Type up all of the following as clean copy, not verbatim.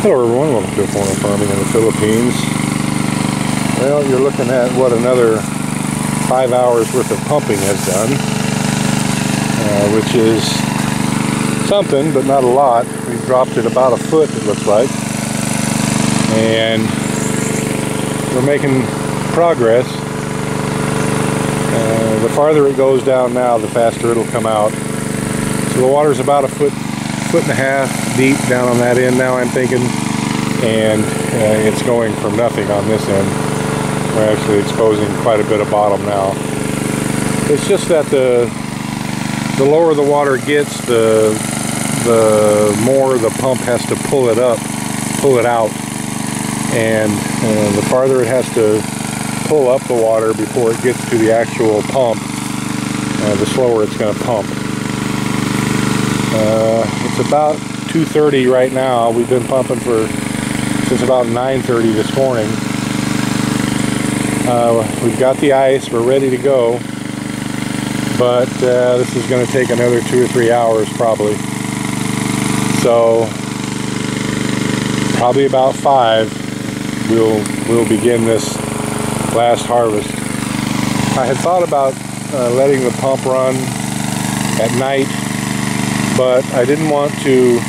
Hello everyone, welcome to Forno Farming in the Philippines. Well, you're looking at what another 5 hours worth of pumping has done, which is something, but not a lot. We've dropped it about a foot, it looks like, and we're making progress. The farther it goes down now, the faster it'll come out. So the water's about a foot and a half deep down on that end now, I'm thinking, and it's going from nothing on this end. We're actually exposing quite a bit of bottom now. It's just that the lower the water gets, the more the pump has to pull it out, and the farther it has to pull up the water before it gets to the actual pump, the slower it's going to pump. It's about 2:30 right now. We've been pumping since about 9:30 this morning. We've got the ice, we're ready to go, but this is going to take another 2 or 3 hours probably. So probably about 5 we'll begin this last harvest. I had thought about letting the pump run at night, but I didn't want to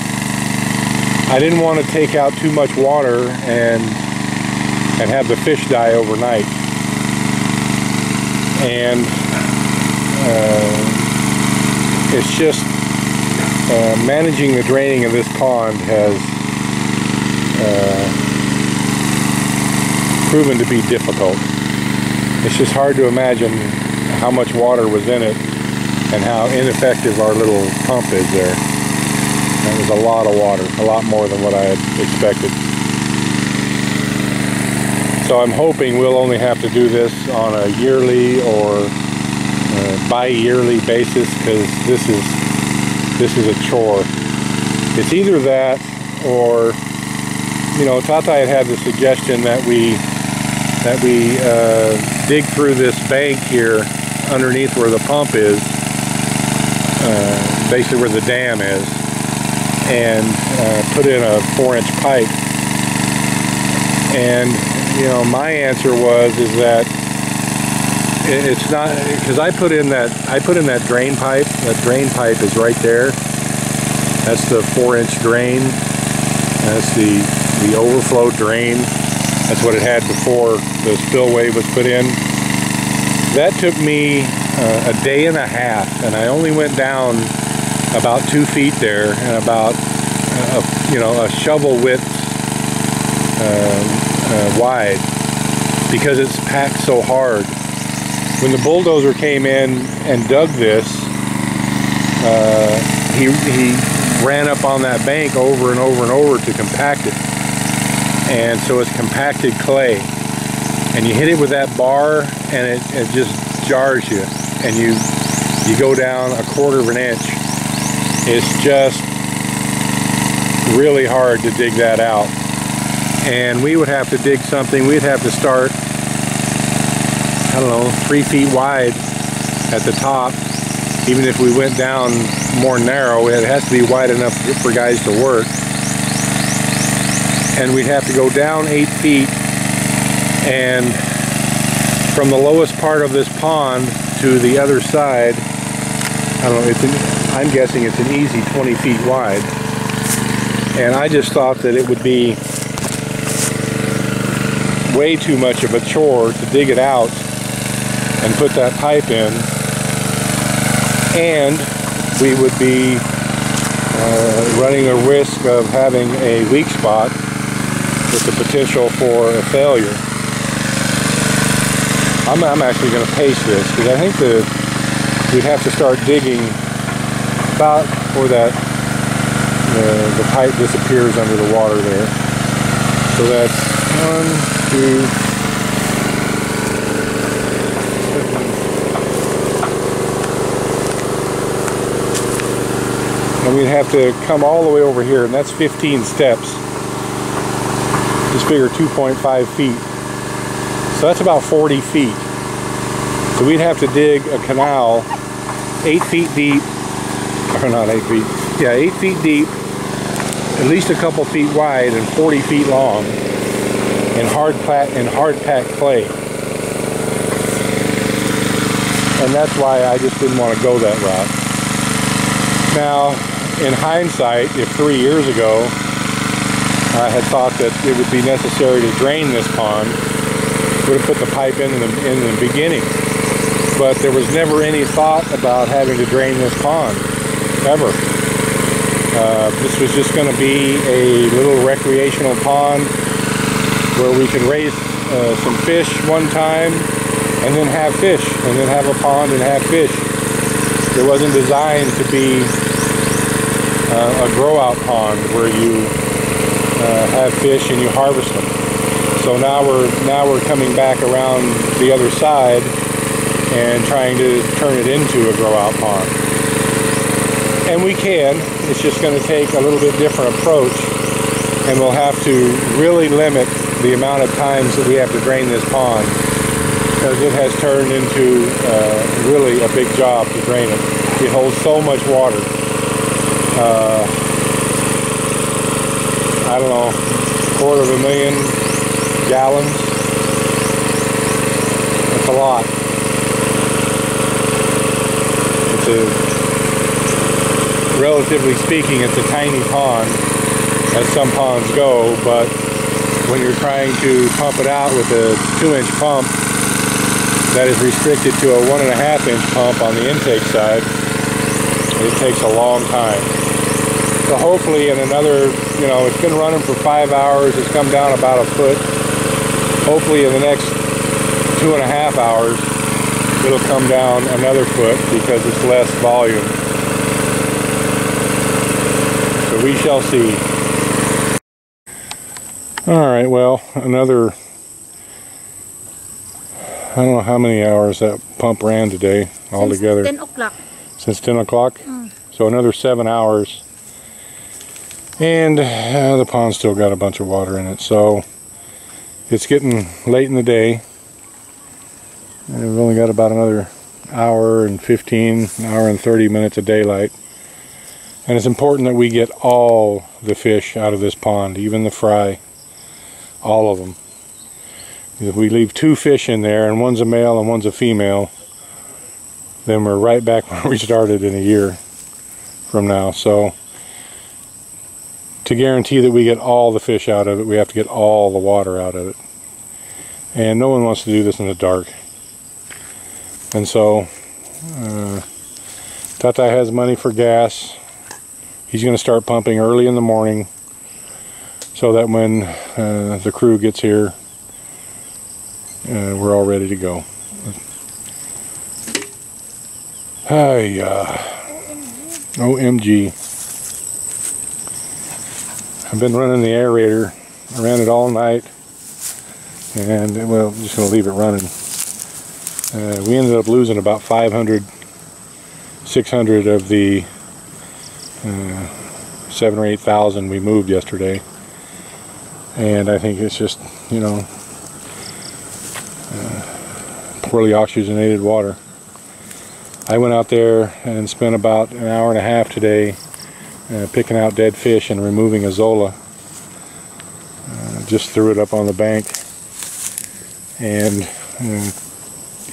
take out too much water and have the fish die overnight. And it's just managing the draining of this pond has proven to be difficult. It's just hard to imagine how much water was in it and how ineffective our little pump is there. That was a lot of water, a lot more than what I had expected. So I'm hoping we'll only have to do this on a yearly or bi-yearly basis, because this is a chore. It's either that, or, you know, Tata had the suggestion that we dig through this bank here underneath where the pump is, basically where the dam is, and put in a 4-inch pipe. And you know, my answer is that it's not, because I put in that drain pipe. That drain pipe is right there. That's the 4-inch drain. That's the overflow drain. That's what it had before the spillway was put in. That took me a day and a half, and I only went down about 2 feet there, and about a shovel width wide, because it's packed so hard. When the bulldozer came in and dug this, he ran up on that bank over and over and over to compact it, and so it's compacted clay, and you hit it with that bar and it just jars you, and you go down 1/4 of an inch. It's just really hard to dig that out. And we would have to dig something, we'd have to start, I don't know, 3 feet wide at the top. Even if we went down more narrow, it has to be wide enough for guys to work. And we'd have to go down 8 feet, and from the lowest part of this pond to the other side, I don't know, I'm guessing it's an easy 20 feet wide. And I just thought that it would be way too much of a chore to dig it out and put that pipe in, and we would be running the risk of having a weak spot with the potential for a failure. I'm actually going to pace this, because I think we'd have to start digging about where the pipe disappears under the water there. So that's 1, 2, and we'd have to come all the way over here, and that's 15 steps. Just figure 2.5 feet. So that's about 40 feet. So we'd have to dig a canal 8 feet deep, or not 8 feet, yeah, 8 feet deep, at least a couple feet wide and 40 feet long in hard packed clay. And that's why I just didn't want to go that route. Now, in hindsight, if 3 years ago I had thought that it would be necessary to drain this pond, would have put the pipe in the beginning. But there was never any thought about having to drain this pond, ever. This was just going to be a little recreational pond where we could raise some fish one time and then have fish, and then have a pond and have fish. It wasn't designed to be a grow-out pond where you have fish and you harvest them. So now we're coming back around the other side and trying to turn it into a grow-out pond. And we can. It's just going to take a little bit different approach, and we'll have to really limit the amount of times that we have to drain this pond, because it has turned into really a big job to drain it. It holds so much water. I don't know, 250,000 gallons. That's a lot. Relatively speaking, it's a tiny pond, as some ponds go, but when you're trying to pump it out with a 2-inch pump that is restricted to a 1.5-inch pump on the intake side, it takes a long time. So hopefully in another, it's been running for 5 hours, it's come down about a foot. Hopefully in the next 2.5 hours, it'll come down another foot because it's less volume. So we shall see. Alright, well, another, I don't know how many hours that pump ran today altogether. Since 10 o'clock. Since 10 o'clock? So another 7 hours. And the pond's still got a bunch of water in it. So it's getting late in the day. And we've only got about another hour and 15, an hour and 30 minutes of daylight. And it's important that we get all the fish out of this pond, even the fry. All of them. If we leave 2 fish in there, and one's a male and one's a female, then we're right back where we started in a year from now. So to guarantee that we get all the fish out of it, we have to get all the water out of it. And no one wants to do this in the dark. And so Tata has money for gas. He's going to start pumping early in the morning so that when the crew gets here, we're all ready to go. Hi, OMG. I've been running the aerator. I ran it all night, and well, I'm just going to leave it running. We ended up losing about 500, 600 of the 7,000 or 8,000 we moved yesterday. And I think it's just, poorly oxygenated water. I went out there and spent about an hour and a half today picking out dead fish and removing Azolla. Just threw it up on the bank, and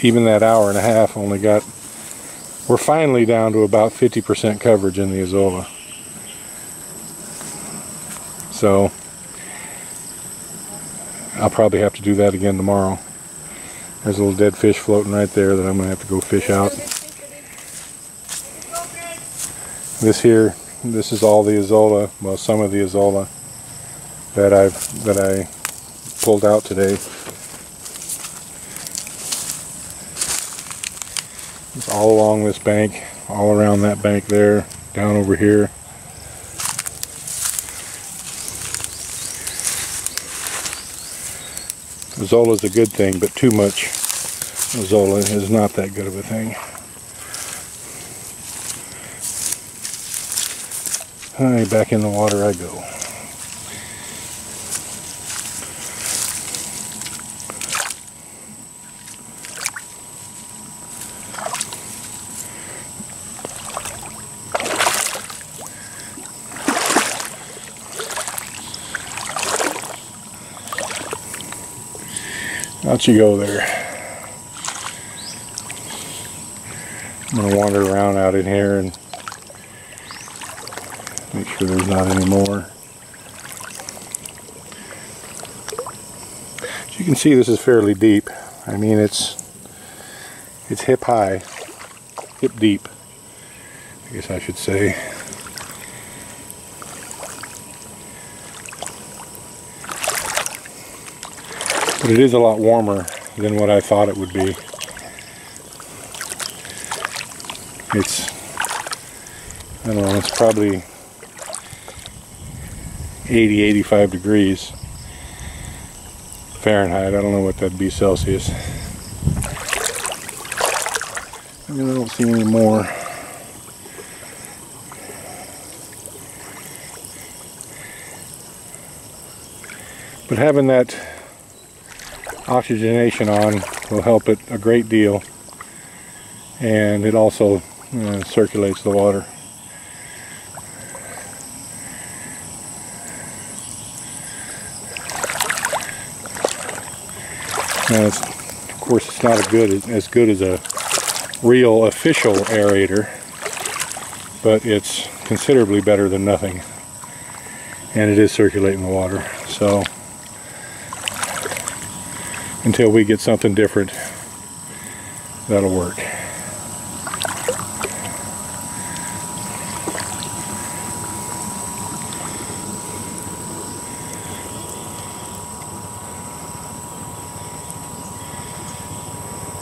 even that hour and a half only got, we're finally down to about 50% coverage in the Azolla. So I'll probably have to do that again tomorrow. There's a little dead fish floating right there that I'm going to have to go fish out. This is all the Azolla, well, some of the Azolla that I pulled out today. It's all along this bank, all around that bank there, down over here. Azolla is a good thing, but too much Azolla is not that good of a thing. Alright, back in the water I go. Out you go there. I'm going to wander around out in here and make sure there's not any more. As you can see, this is fairly deep. I mean, it's hip high, hip deep, I guess I should say. But it is a lot warmer than what I thought it would be. It's, I don't know, it's probably 80, 85 degrees Fahrenheit. I don't know what that'd be Celsius. I mean, I don't see any more. But having that oxygenation on will help it a great deal, and it also circulates the water. Now, of course, it's not as good as a real official aerator, but it's considerably better than nothing, and it is circulating the water. So until we get something different, that'll work.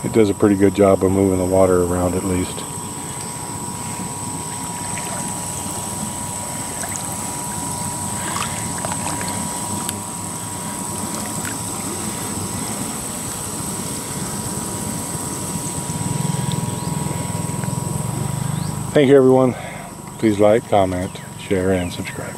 It does a pretty good job of moving the water around, at least. Thank you, everyone. Please like, comment, share, and subscribe.